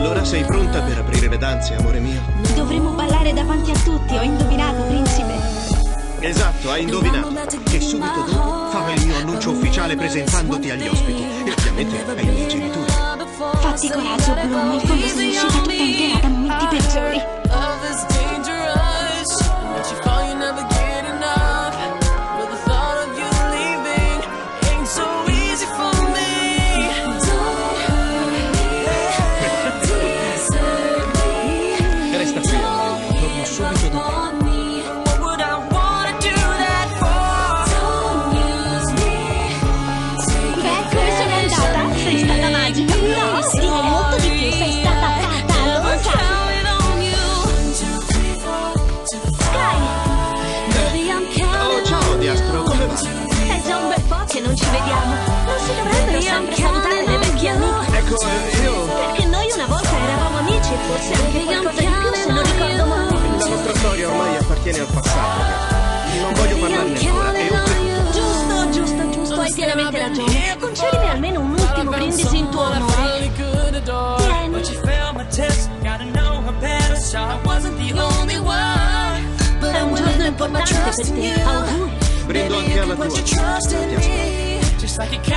Allora sei pronta per aprire le danze, amore mio? Dovremmo ballare davanti a tutti, ho indovinato, principe. Esatto, hai indovinato. E subito dopo farò il mio annuncio ufficiale presentandoti agli ospiti. E ovviamente ai miei genitori. Fatti coraggio, Bloom, in fondo sei uscita tutta intera da momenti peggiori. Resta qui, torno subito dopo. Beh, come sono andata? Sei stata magica. No, direi molto di più, sei stata fatta, lo sai. Oh, ciao, Diastro, come va? È già un bel po' che non ci vediamo. Non si dovrebbero sempre salutare le vecchie amiche. Ecco, io... Perché noi una volta eravamo amici e forse anche qualcosa di più, se non ricordo male. La nostra storia ormai appartiene al passato. Non voglio parlarne ancora. E oltretutto... Giusto, hai pienamente ragione. Concedimi almeno un ultimo brindisi in tuo onore. Tieni. È un giorno importante per te. Auguri. Brindo anche alla tua. Ti aspetto.